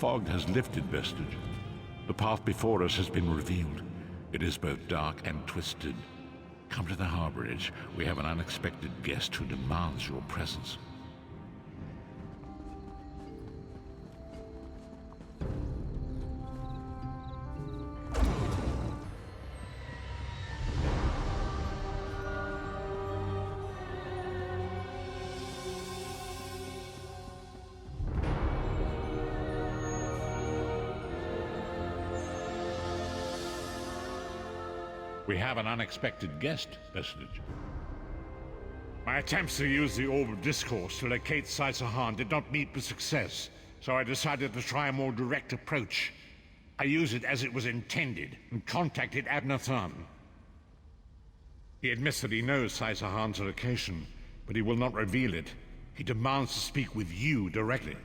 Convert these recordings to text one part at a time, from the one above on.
fog has lifted, Vestige. The path before us has been revealed. It is both dark and twisted. Come to the harborage. We have an unexpected guest who demands your presence. We have an unexpected guest, Vestige. My attempts to use the Orb of Discourse to locate Sai-Sahan did not meet with success, so I decided to try a more direct approach. I used it as it was intended, and contacted Abnur Tharn. He admits that he knows Sai-Sahan's location, but he will not reveal it. He demands to speak with you directly.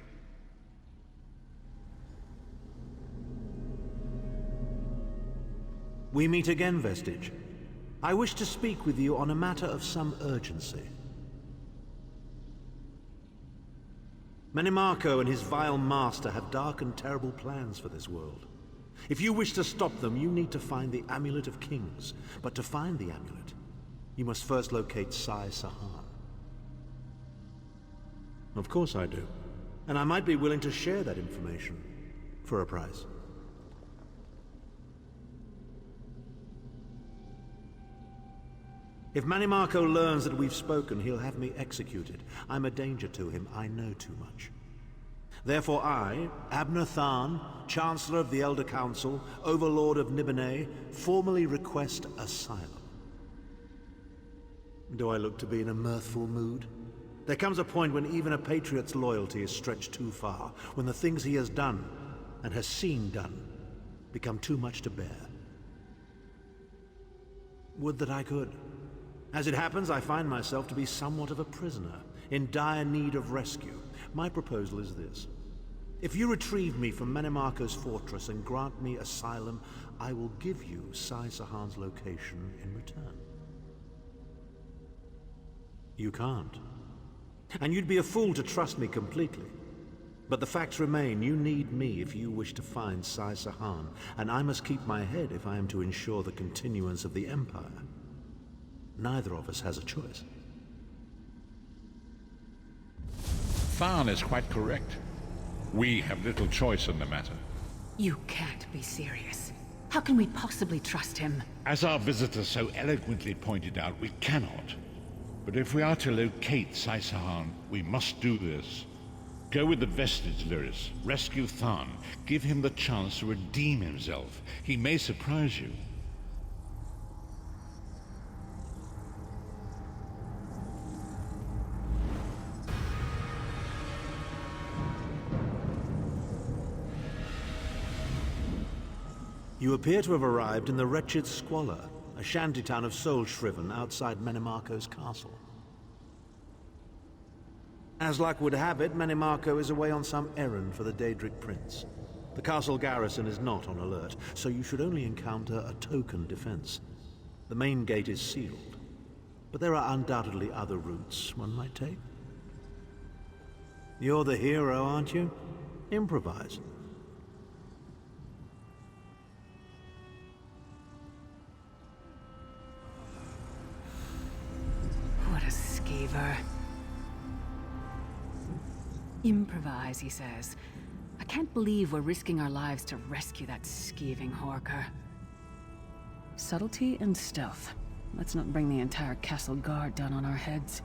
We meet again, Vestige. I wish to speak with you on a matter of some urgency. Mannimarco and his vile master have dark and terrible plans for this world. If you wish to stop them, you need to find the Amulet of Kings. But to find the amulet, you must first locate Sai-Sahan. Of course I do. And I might be willing to share that information for a price. If Mannimarco learns that we've spoken, he'll have me executed. I'm a danger to him. I know too much. Therefore I, Abnur Tharn, Chancellor of the Elder Council, Overlord of Nibene, formally request asylum. Do I look to be in a mirthful mood? There comes a point when even a patriot's loyalty is stretched too far, when the things he has done, and has seen done, become too much to bear. Would that I could. As it happens, I find myself to be somewhat of a prisoner, in dire need of rescue. My proposal is this. If you retrieve me from Mannimarco's fortress and grant me asylum, I will give you Sai-Sahan's location in return. You can't. And you'd be a fool to trust me completely. But the facts remain, you need me if you wish to find Sai-Sahan, and I must keep my head if I am to ensure the continuance of the Empire. Neither of us has a choice. Tharn is quite correct. We have little choice in the matter. You can't be serious. How can we possibly trust him? As our visitor so eloquently pointed out, we cannot. But if we are to locate Sai-Sahan, we must do this. Go with the Vestige, Lyris. Rescue Tharn. Give him the chance to redeem himself. He may surprise you. You appear to have arrived in the wretched Squalor, a shantytown of soul-shriven outside Mannimarco's castle. As luck would have it, Mannimarco is away on some errand for the Daedric Prince. The castle garrison is not on alert, so you should only encounter a token defense. The main gate is sealed, but there are undoubtedly other routes one might take. You're the hero, aren't you? Improvise. What a skeever. Improvise, he says. I can't believe we're risking our lives to rescue that skeeving Horker. Subtlety and stealth. Let's not bring the entire castle guard down on our heads.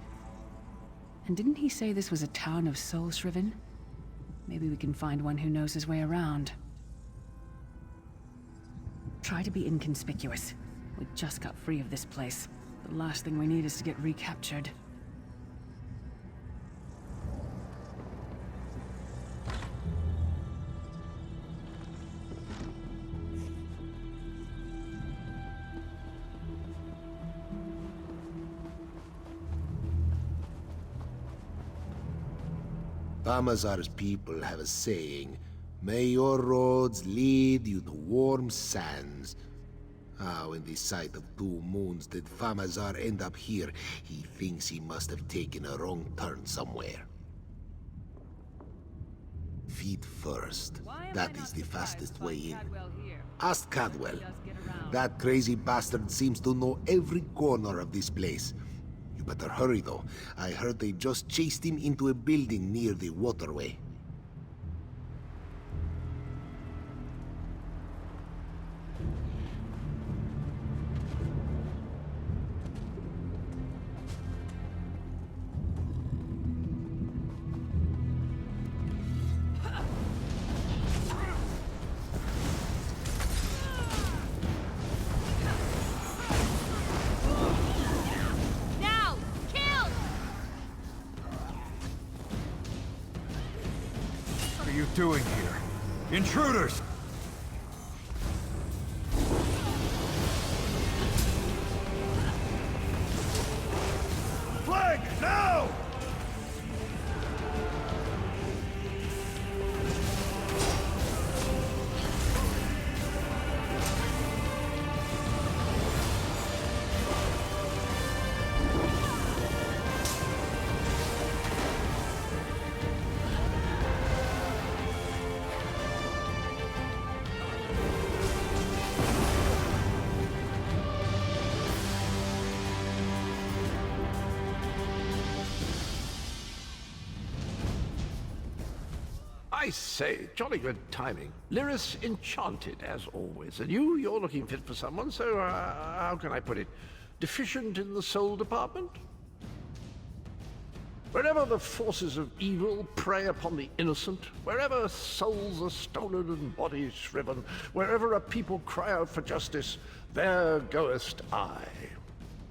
And didn't he say this was a town of soul-shriven? Maybe we can find one who knows his way around. Try to be inconspicuous. We just got free of this place. The last thing we need is to get recaptured. Famazar's people have a saying, "May your roads lead you to warm sands." How in the sight of 2 moons did Famazar end up here? He thinks he must have taken a wrong turn somewhere. Feet first. That is the fastest way in. Ask Cadwell. That crazy bastard seems to know every corner of this place. You better hurry, though. I heard they just chased him into a building near the waterway. What are you doing here? Intruders! Flag, now! I say, jolly good timing. Lyris enchanted, as always. And you're looking fit for someone, so, how can I put it? Deficient in the soul department? Wherever the forces of evil prey upon the innocent, wherever souls are stolen and bodies shriven, wherever a people cry out for justice, there goest I.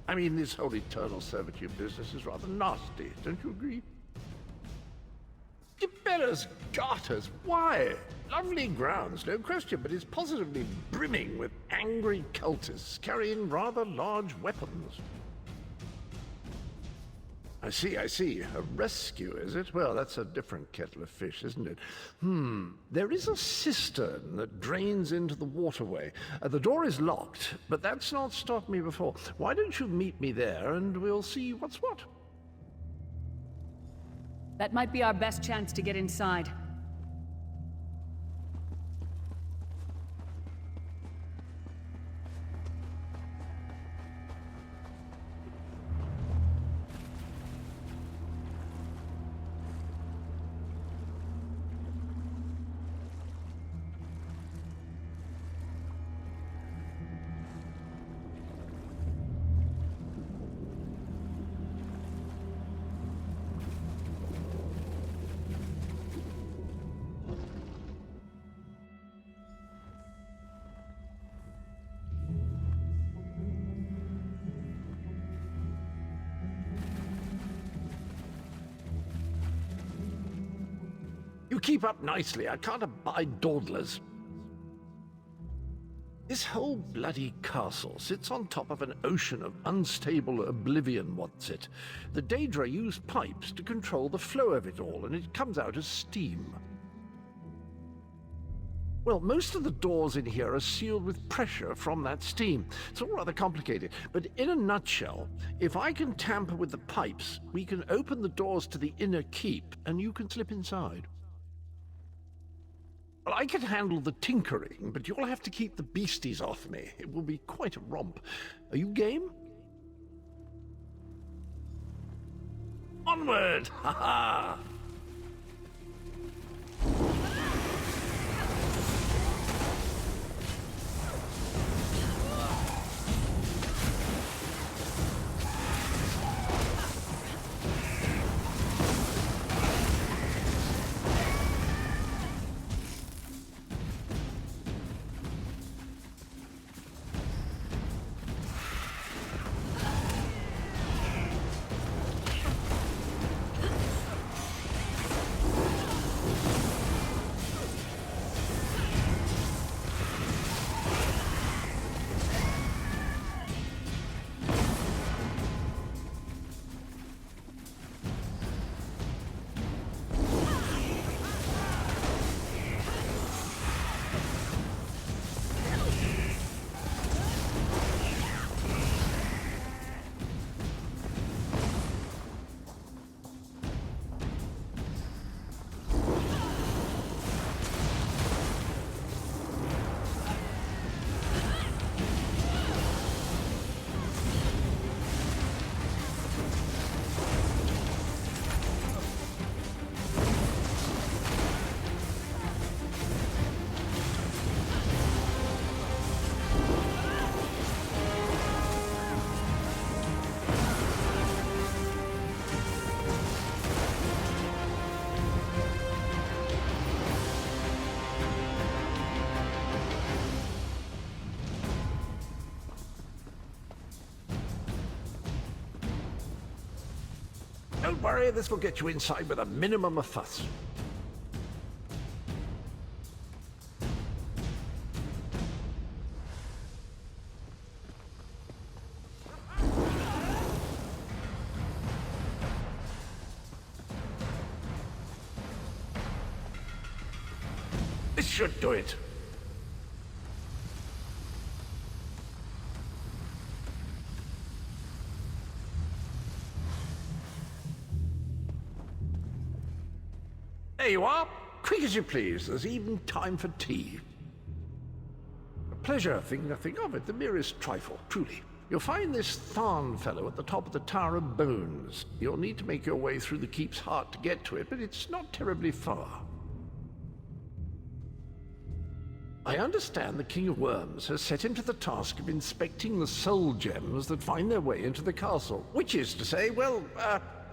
I mean, this whole eternal servitude business is rather nasty, don't you agree? Gibella's garters, why? Lovely grounds, no question, but it's positively brimming with angry cultists carrying rather large weapons. I see. A rescue, is it? Well, that's a different kettle of fish, isn't it? There is a cistern that drains into the waterway. The door is locked, but that's not stopped me before. Why don't you meet me there and we'll see what's what? That might be our best chance to get inside. You keep up nicely. I can't abide dawdlers. This whole bloody castle sits on top of an ocean of unstable oblivion, what's it? The Daedra use pipes to control the flow of it all, and it comes out as steam. Well, most of the doors in here are sealed with pressure from that steam. It's all rather complicated, but in a nutshell, if I can tamper with the pipes, we can open the doors to the inner keep, and you can slip inside. Well, I can handle the tinkering, but you'll have to keep the beasties off me. It will be quite a romp. Are you game? Onward! Ha ha! Don't worry, this will get you inside with a minimum of fuss. This should do it. There you are. Quick as you please. There's even time for tea. A pleasure, think nothing of it. The merest trifle, truly. You'll find this Tharn fellow at the top of the Tower of Bones. You'll need to make your way through the keep's heart to get to it, but it's not terribly far. I understand the King of Worms has set him to the task of inspecting the soul gems that find their way into the castle. Which is to say, well,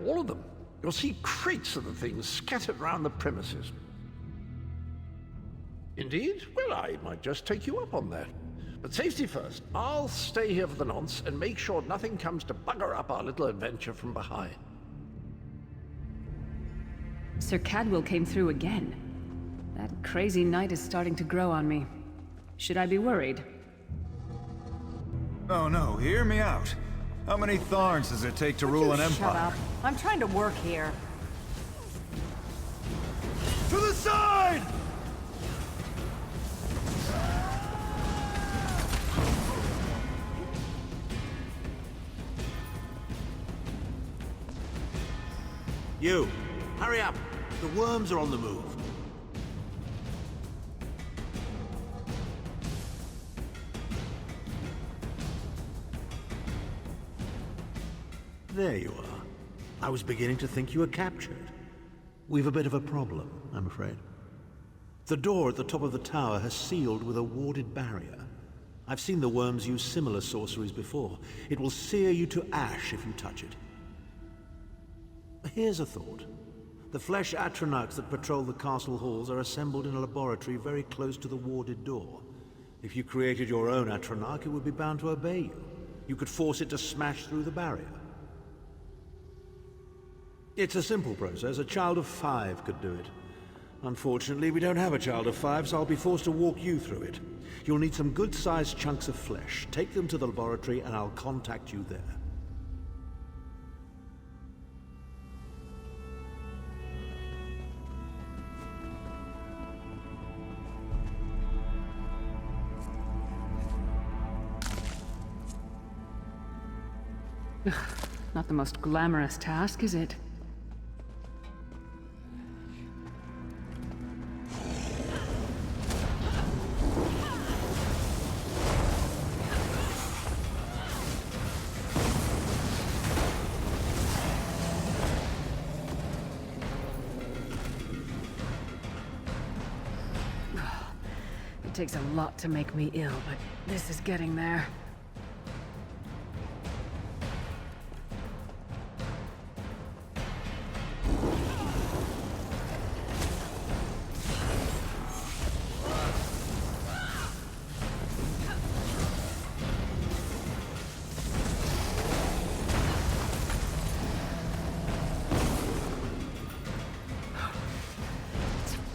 all of them. You'll see crates of the things scattered around the premises. Indeed? Well, I might just take you up on that. But safety first. I'll stay here for the nonce and make sure nothing comes to bugger up our little adventure from behind. Sir Cadwell came through again. That crazy night is starting to grow on me. Should I be worried? Oh no, hear me out. How many Tharns does it take to rule an empire? Shut up. I'm trying to work here. To the side! You, hurry up. The worms are on the move. There you are. I was beginning to think you were captured. We've a bit of a problem, I'm afraid. The door at the top of the tower has sealed with a warded barrier. I've seen the worms use similar sorceries before. It will sear you to ash if you touch it. Here's a thought. The flesh Atronachs that patrol the castle halls are assembled in a laboratory very close to the warded door. If you created your own Atronach, it would be bound to obey you. You could force it to smash through the barrier. It's a simple process. A child of 5 could do it. Unfortunately, we don't have a child of 5, so I'll be forced to walk you through it. You'll need some good-sized chunks of flesh. Take them to the laboratory and I'll contact you there. Not the most glamorous task, is it? It takes a lot to make me ill, but this is getting there.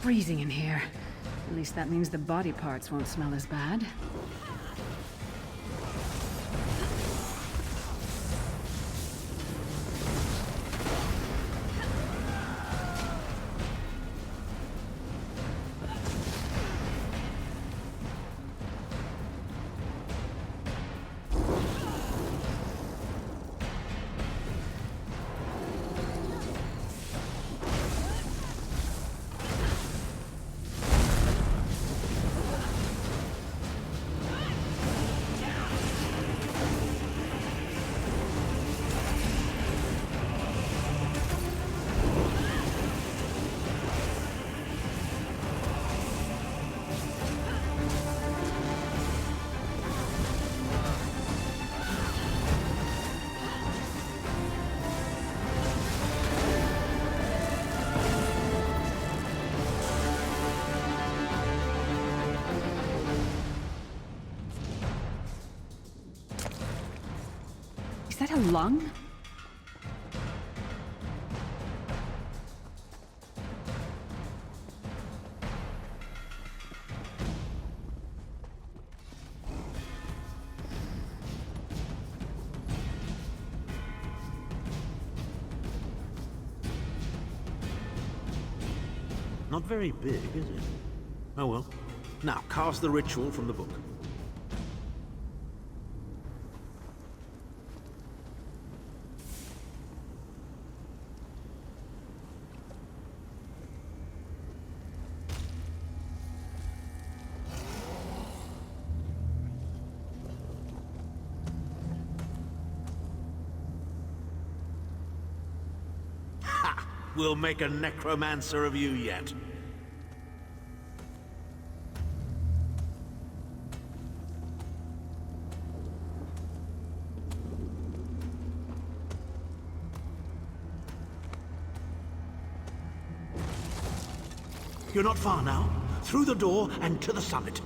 Freezing in here. At least that means the body parts won't smell as bad. Is that a lung? Not very big, is it? Oh well. Now, cast the ritual from the book. Ha! We'll make a necromancer of you yet. You're not far now. Through the door and to the summit.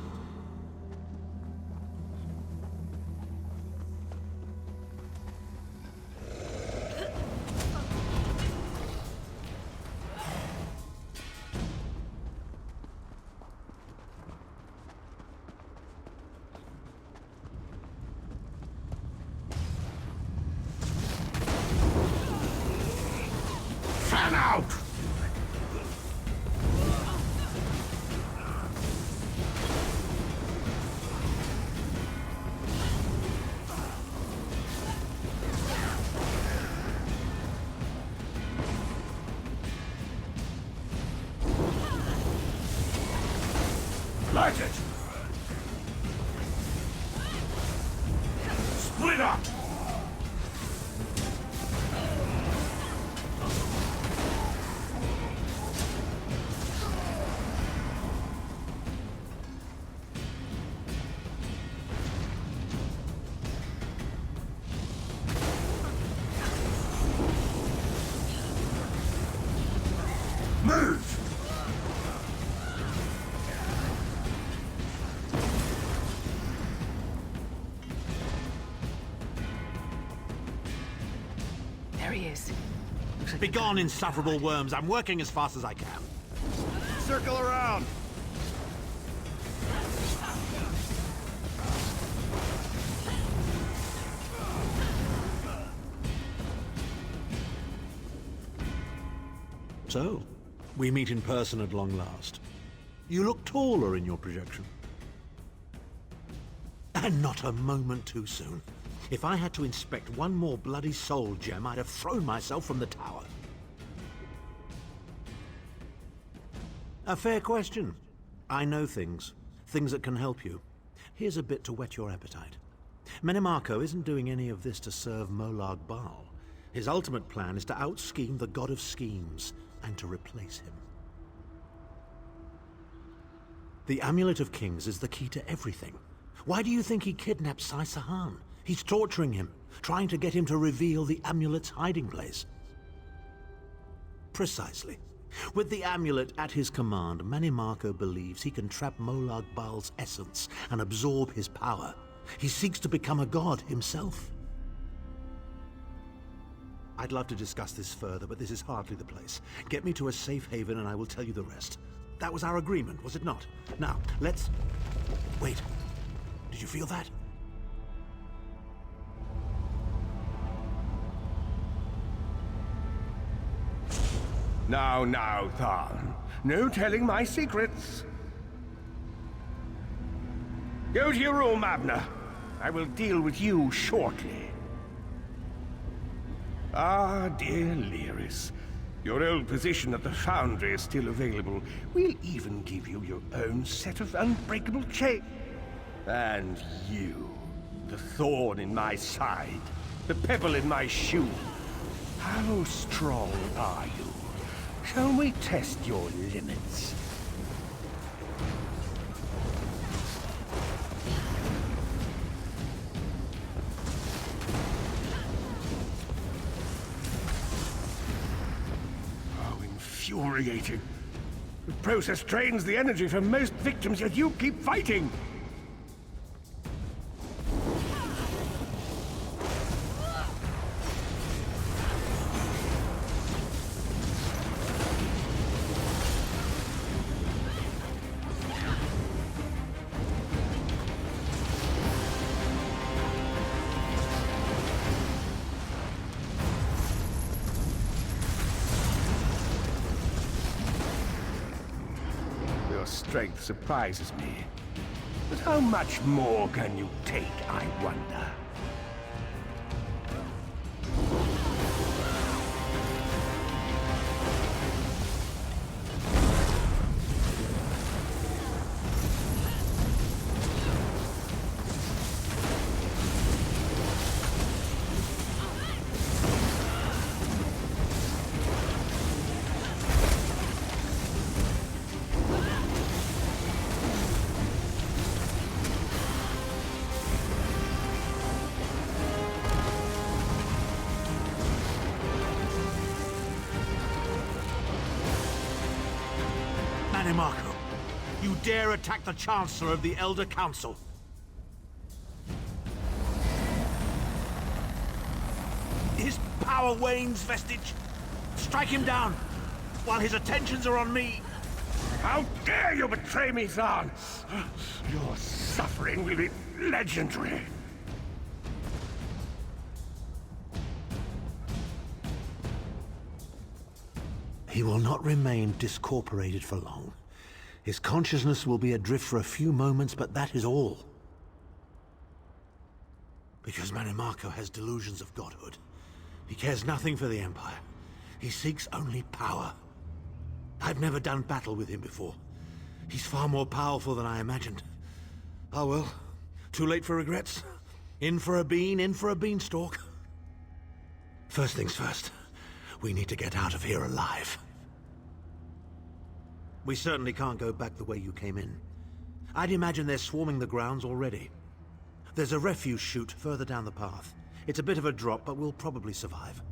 Fan out! Light it! Split up! Move! There he is. Begone, insufferable worms. I'm working as fast as I can. Circle around! So, we meet in person at long last. You look taller in your projection. And not a moment too soon. If I had to inspect one more bloody soul gem, I'd have thrown myself from the tower. A fair question. I know things. Things that can help you. Here's a bit to whet your appetite. Mannimarco isn't doing any of this to serve Molag Bal. His ultimate plan is to out-scheme the god of schemes, and to replace him. The Amulet of Kings is the key to everything. Why do you think he kidnapped Sai-Sahan? He's torturing him, trying to get him to reveal the amulet's hiding place. Precisely. With the amulet at his command, Mannimarco believes he can trap Molag Bal's essence and absorb his power. He seeks to become a god himself. I'd love to discuss this further, but this is hardly the place. Get me to a safe haven and I will tell you the rest. That was our agreement, was it not? Now, let's... Wait. Did you feel that? Now, Tharn. No telling my secrets. Go to your room, Abnur. I will deal with you shortly. Ah, dear Lyris. Your old position at the Foundry is still available. We'll even give you your own set of unbreakable chains. And you, the thorn in my side, the pebble in my shoe. How strong are you? Shall we test your limits? How infuriating. The process drains the energy from most victims, yet you keep fighting! strength surprises me. But how much more can you take, I wonder? Mannimarco, you dare attack the Chancellor of the Elder Council? His power wanes, Vestige. Strike him down, while his attentions are on me. How dare you betray me, Tharn! Your suffering will be legendary. He will not remain discorporated for long. His consciousness will be adrift for a few moments, but that is all. Because Mannimarco has delusions of godhood. He cares nothing for the Empire. He seeks only power. I've never done battle with him before. He's far more powerful than I imagined. Oh well, too late for regrets. In for a bean, in for a beanstalk. First things first, we need to get out of here alive. We certainly can't go back the way you came in. I'd imagine they're swarming the grounds already. There's a refuse chute further down the path. It's a bit of a drop, but we'll probably survive.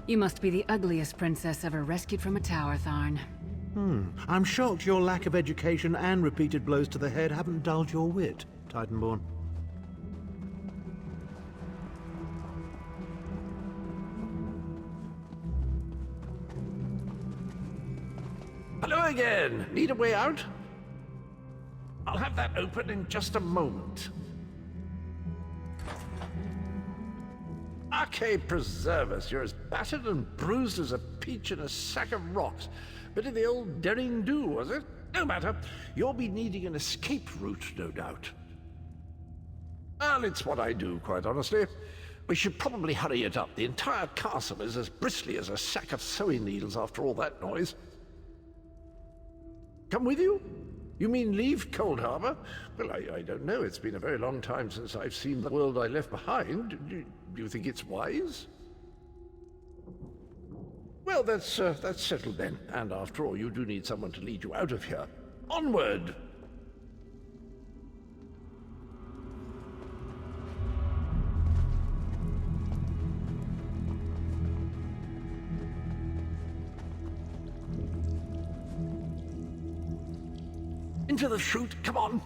You must be the ugliest princess ever rescued from a tower, Tharn. I'm shocked your lack of education and repeated blows to the head haven't dulled your wit, Titanborn. Hello again. Need a way out? I'll have that open in just a moment. Arcade preserve us. You're as battered and bruised as a peach in a sack of rocks. Bit of the old daring do, was it? No matter. You'll be needing an escape route, no doubt. Well, it's what I do, quite honestly. We should probably hurry it up. The entire castle is as bristly as a sack of sewing needles after all that noise. Come with you? You mean leave Cold Harbor? Well, I don't know. It's been a very long time since I've seen the world I left behind. Do you think it's wise? Well, that's settled then. And after all, you do need someone to lead you out of here. Onward! Into the chute, come on!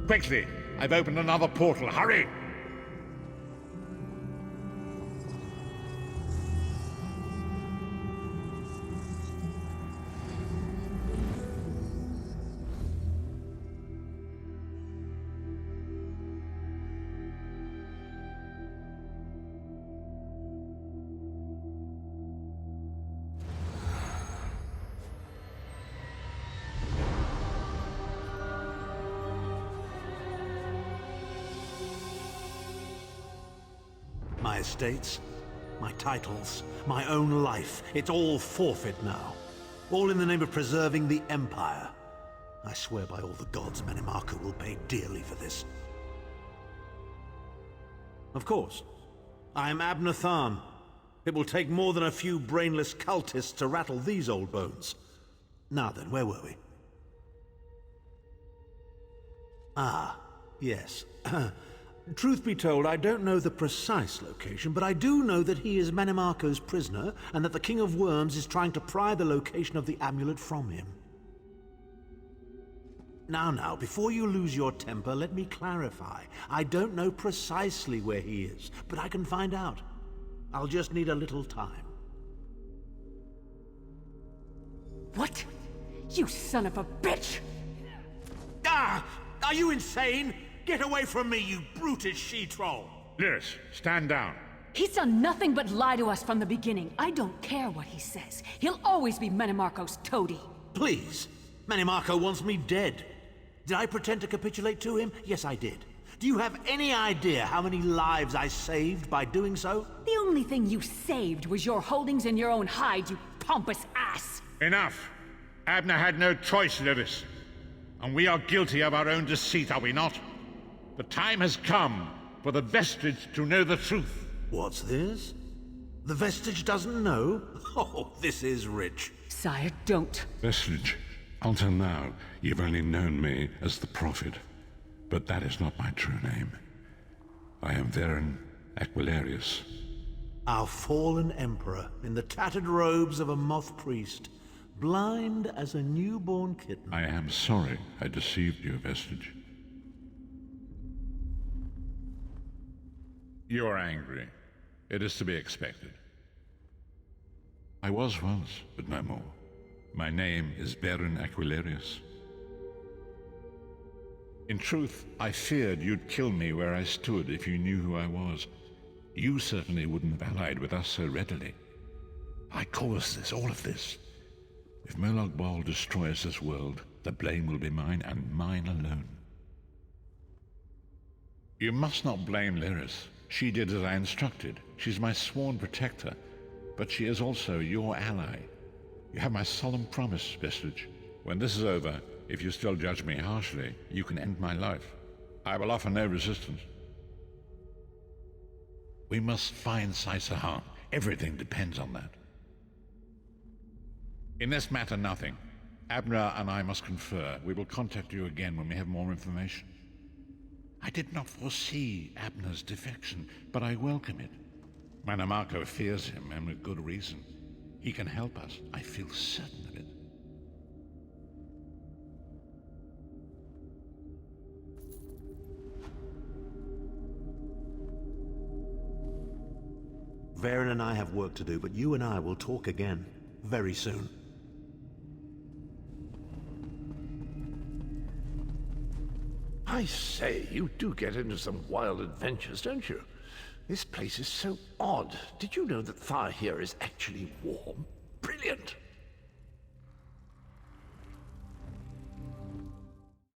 Quickly! I've opened another portal. Hurry! My estates, my titles, my own life. It's all forfeit now. All in the name of preserving the Empire. I swear by all the gods, Mannimarco will pay dearly for this. Of course. I am Abnur Tharn. It will take more than a few brainless cultists to rattle these old bones. Now then, where were we? Ah, yes. Truth be told, I don't know the precise location, but I do know that he is Mannimarco's prisoner, and that the King of Worms is trying to pry the location of the amulet from him. Now, before you lose your temper, let me clarify. I don't know precisely where he is, but I can find out. I'll just need a little time. What? You son of a bitch! Ah! Are you insane? Get away from me, you brutish she-troll! Lyris, stand down. He's done nothing but lie to us from the beginning. I don't care what he says. He'll always be Mannimarco's toady. Please! Mannimarco wants me dead. Did I pretend to capitulate to him? Yes, I did. Do you have any idea how many lives I saved by doing so? The only thing you saved was your holdings in your own hide, you pompous ass! Enough. Abnur had no choice, Lyris. And we are guilty of our own deceit, are we not? The time has come for the Vestige to know the truth. What's this? The Vestige doesn't know? Oh, this is rich. Sire, don't. Vestige, until now, you've only known me as the Prophet. But that is not my true name. I am Varen Aquilarius. Our fallen emperor, in the tattered robes of a moth priest, blind as a newborn kitten. I am sorry I deceived you, Vestige. You are angry. It is to be expected. I was once, but no more. My name is Varen Aquilarius. In truth, I feared you'd kill me where I stood if you knew who I was. You certainly wouldn't have allied with us so readily. I caused this, all of this. If Molag Bal destroys this world, the blame will be mine, and mine alone. You must not blame Lyris. She did as I instructed. She's my sworn protector, but she is also your ally. You have my solemn promise, Vestige. When this is over, if you still judge me harshly, you can end my life. I will offer no resistance. We must find Saisahan. Everything depends on that. In this matter, nothing. Abnur and I must confer. We will contact you again when we have more information. I did not foresee Abnur's defection, but I welcome it. Mannimarco fears him, and with good reason. He can help us. I feel certain of it. Varen and I have work to do, but you and I will talk again, very soon. I say, you do get into some wild adventures, don't you? This place is so odd. Did you know that fire here is actually warm?